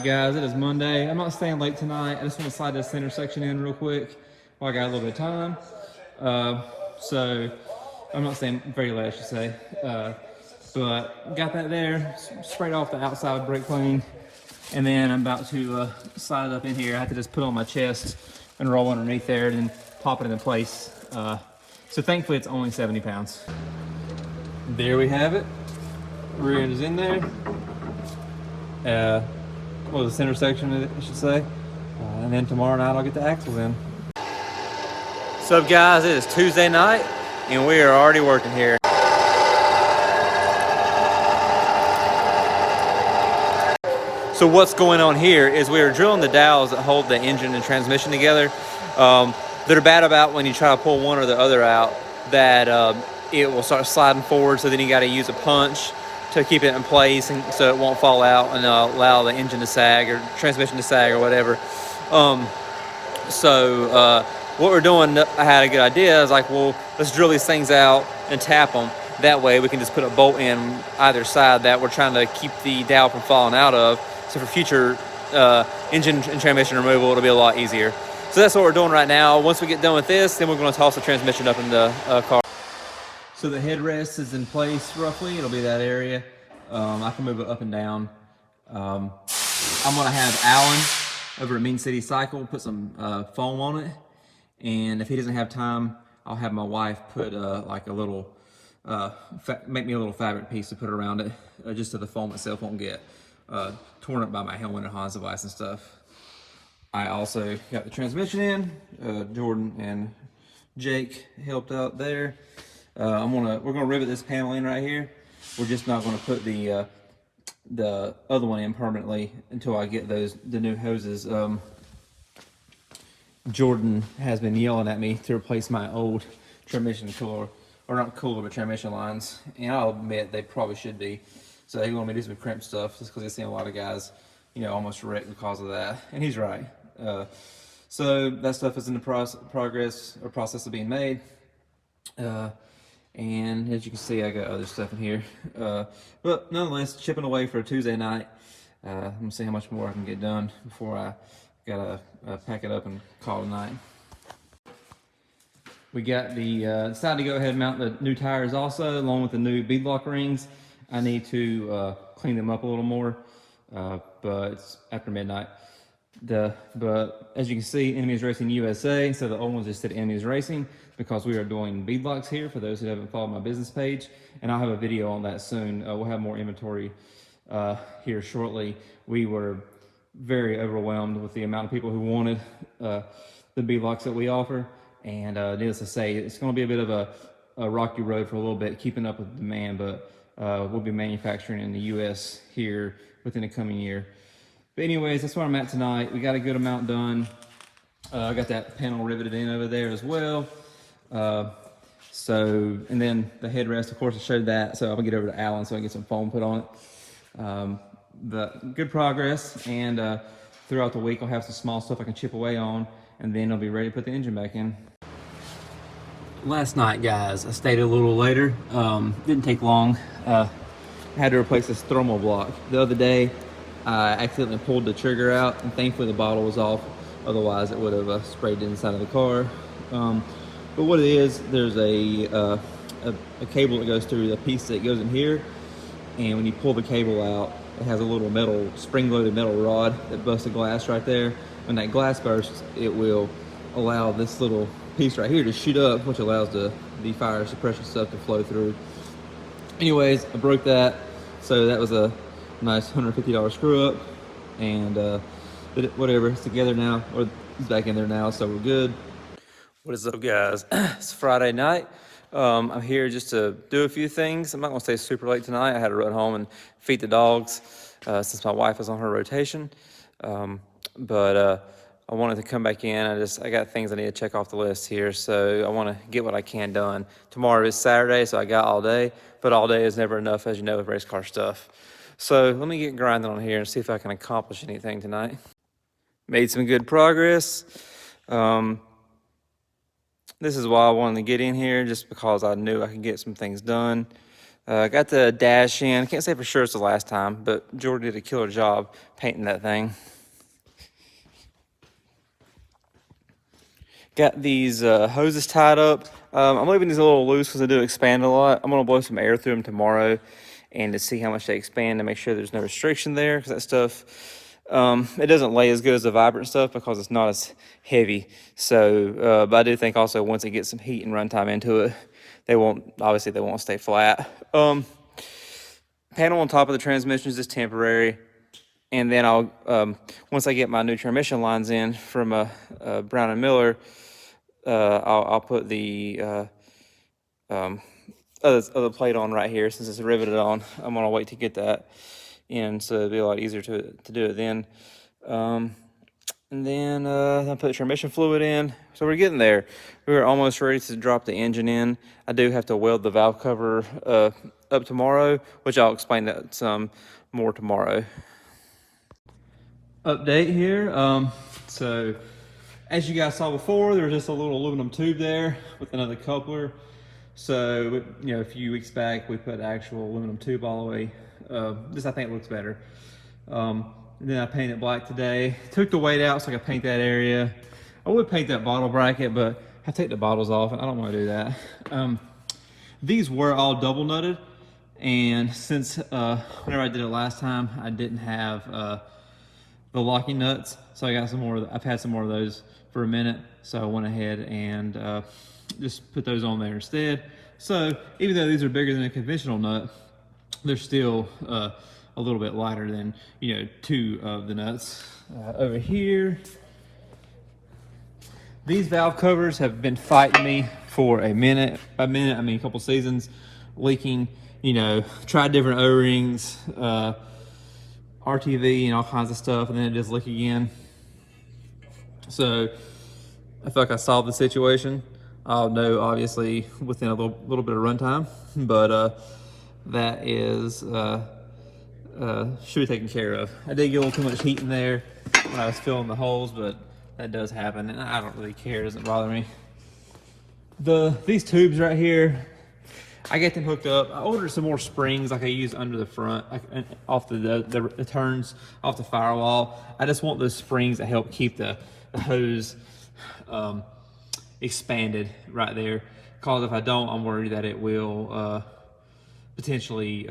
guys, it is Monday. I'm not staying late tonight. I just want to slide this center section in real quick while I got a little bit of time. So I'm not staying very late, I should say. But got that there, sprayed off the outside brake clean, and then I'm about to slide it up in here. I have to just put it on my chest and roll underneath there and then pop it into place. So thankfully it's only 70 pounds. There we have it. Rear end is in there. Well, the center section, I should say. And then tomorrow night I'll get the axles in. What's up, guys? It is Tuesday night, and we are already working here. So what's going on here is we are drilling the dowels that hold the engine and transmission together. They're bad about when you try to pull one or the other out, that it will start sliding forward, so then you got to use a punch to keep it in place and so it won't fall out and allow the engine to sag or transmission to sag or whatever. What we're doing, I had a good idea. I was like, well, let's drill these things out and tap them. That way we can just put a bolt in either side that we're trying to keep the dowel from falling out of. So for future engine and transmission removal, it'll be a lot easier. So that's what we're doing right now. Once we get done with this, then we're going to toss the transmission up in the car. So the headrest is in place roughly. It'll be that area. I can move it up and down. I'm going to have Alan over at Mean City Cycle put some foam on it. And if he doesn't have time, I'll have my wife put like a little, make me a little fabric piece to put around it, just so the foam itself won't get torn up by my Hellwind and Hans device and stuff. I also got the transmission in. Jordan and Jake helped out there. We're gonna rivet this panel in right here. We're just not gonna put the other one in permanently until I get the new hoses. Jordan has been yelling at me to replace my old transmission cooler, or not cooler, but transmission lines, and I'll admit they probably should be. So he wanted me to do some crimp stuff just because I've seen a lot of guys, almost wreck because of that, and he's right. So that stuff is in the process of being made. And as you can see, I got other stuff in here. But nonetheless, chipping away for a Tuesday night. I'm gonna see how much more I can get done before I gotta pack it up and call it a night. We got decided to go ahead and mount the new tires also, along with the new beadlock rings. I need to clean them up a little more, but it's after midnight. But as you can see, Enemies Racing USA, so the old ones just said Enemies Racing, because we are doing beadlocks here, for those who haven't followed my business page, and I'll have a video on that soon. We'll have more inventory here shortly. We were very overwhelmed with the amount of people who wanted the beadlocks that we offer, and needless to say, it's going to be a bit of a rocky road for a little bit, keeping up with demand, but we'll be manufacturing in the US here within the coming year. But anyways, that's where I'm at tonight. We got a good amount done. I got that panel riveted in over there as well. And then the headrest, of course, I showed that. So I'm gonna get over to Alan so I can get some foam put on it. But good progress. And throughout the week, I'll have some small stuff I can chip away on, and then I'll be ready to put the engine back in. Last night, guys, I stayed a little later. Didn't take long. I had to replace this thermal block. The other day, I accidentally pulled the trigger out, and thankfully the bottle was off. Otherwise, it would have sprayed the inside of the car. But what it is, there's a cable that goes through the piece that goes in here, and when you pull the cable out, it has a little spring-loaded metal rod that busts the glass right there. When that glass bursts, it will allow this little piece right here to shoot up, which allows the fire suppression stuff to flow through. Anyways, I broke that, so that was a nice $150 screw up, and whatever, it's together now, or it's back in there now, so we're good. What is up, guys? It's Friday night. I'm here just to do a few things. I'm not gonna stay super late tonight. I had to run home and feed the dogs since my wife was on her rotation. But I wanted to come back in. I got things I need to check off the list here, so I want to get what I can done. Tomorrow is Saturday, so I got all day, but all day is never enough, as you know, with race car stuff. So let me get grinding on here and see if I can accomplish anything tonight. Made some good progress. This is why I wanted to get in here, just because I knew I could get some things done. Got the dash in. Can't say for sure it's the last time, but Jordan did a killer job painting that thing. Got these hoses tied up. I'm leaving these a little loose because they do expand a lot. I'm going to blow some air through them tomorrow and to see how much they expand to make sure there's no restriction there, because that stuff, it doesn't lay as good as the vibrant stuff because it's not as heavy. So, but I do think also once it gets some heat and runtime into it, they won't stay flat. Panel on top of the transmission is just temporary. And then I'll, once I get my new transmission lines in from Brown and Miller, I'll put the other plate on right here since it's riveted on. I'm gonna wait to get that in, so it'll be a lot easier to do it then. And then I put transmission fluid in. So we're getting there. We're almost ready to drop the engine in. I do have to weld the valve cover up tomorrow, which I'll explain that some more tomorrow. Update here. So as you guys saw before, there was just a little aluminum tube there with another coupler. So, you know, a few weeks back, we put actual aluminum tube all the way. This, I think, looks better. And then I painted black today. Took the weight out so I could paint that area. I would paint that bottle bracket, but I take the bottles off and I don't want to do that. These were all double nutted. And since whenever I did it last time, I didn't have the locking nuts. So I got some more. I've had some more of those for a minute. So I went ahead and just put those on there instead. So even though these are bigger than a conventional nut, they're still a little bit lighter than, you know, two of the nuts. Over here, these valve covers have been fighting me for a minute. By minute, I mean a couple seasons, leaking. You know, tried different O-rings, RTV and all kinds of stuff, and then it just leak again. So I feel like I solved the situation. I'll know obviously within a little bit of runtime, but that is should be taken care of. I did get a little too much heat in there when I was filling the holes, but that does happen, and I don't really care. It doesn't bother me. These tubes right here, I get them hooked up. I ordered some more springs like I use under the front, like off the turns off the firewall. I just want those springs that help keep the hose expanded right there. Because if I don't, I'm worried that it will potentially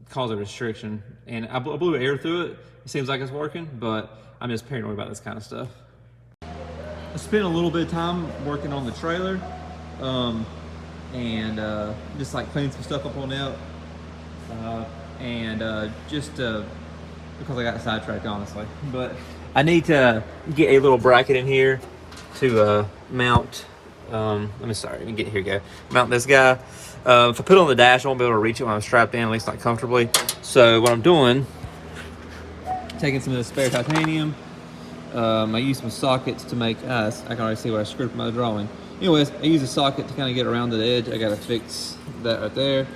cause a restriction. And I blew air through it. It seems like it's working, but I'm just paranoid about this kind of stuff. I spent a little bit of time working on the trailer. And just like cleaning some stuff up on out, just because I got sidetracked, honestly. But I need to get a little bracket in here to mount. Let me get here. Go mount this guy. If I put it on the dash, I won't be able to reach it when I'm strapped in, at least not comfortably. So what I'm doing, taking some of the spare titanium. I use some sockets to make I can already see what I screwed up my drawing. Anyways, I use a socket to kind of get around the edge. I gotta fix that right there.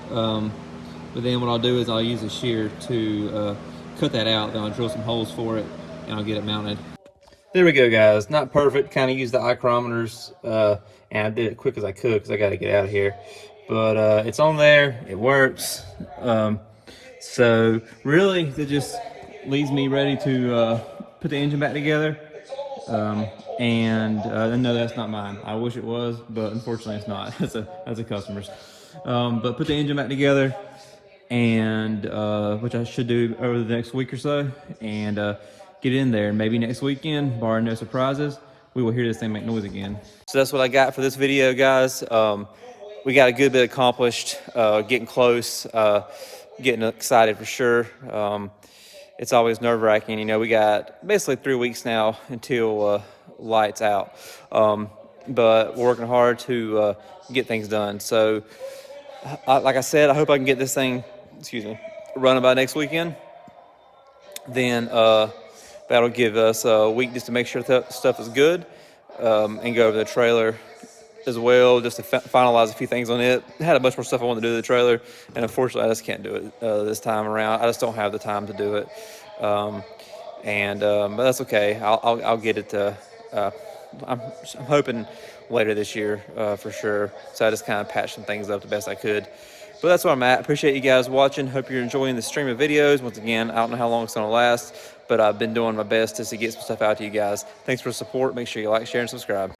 But then what I'll do is I'll use a shear to cut that out. Then I'll drill some holes for it and I'll get it mounted. There we go, guys. Not perfect. Kind of used the micrometers and I did it quick as I could because I got to get out of here. But it's on there. It works. So really, that just leaves me ready to put the engine back together. No, that's not mine. I wish it was, but unfortunately it's not. That's a customer's. But put the engine back together, and which I should do over the next week or so, and get in there. Maybe next weekend, barring no surprises, we will hear this thing make noise again. So that's what I got for this video, guys. We got a good bit accomplished, getting close, getting excited for sure. It's always nerve-wracking. You know, we got basically 3 weeks now until lights out. But we're working hard to get things done. So, like I said, I hope I can get this thing, running by next weekend. Then that'll give us a week just to make sure that stuff is good, and go over the trailer as well, just to finalize a few things on it. I had a bunch more stuff I wanted to do to the trailer, and unfortunately I just can't do it this time around. I just don't have the time to do it, but that's okay. I'll get it to I'm hoping later this year for sure. So I just kind of patched some things up the best I could. But that's where I'm at. Appreciate you guys watching. Hope you're enjoying the stream of videos. Once again, I don't know how long it's going to last, but I've been doing my best to get some stuff out to you guys. Thanks for the support. Make sure you like, share, and subscribe.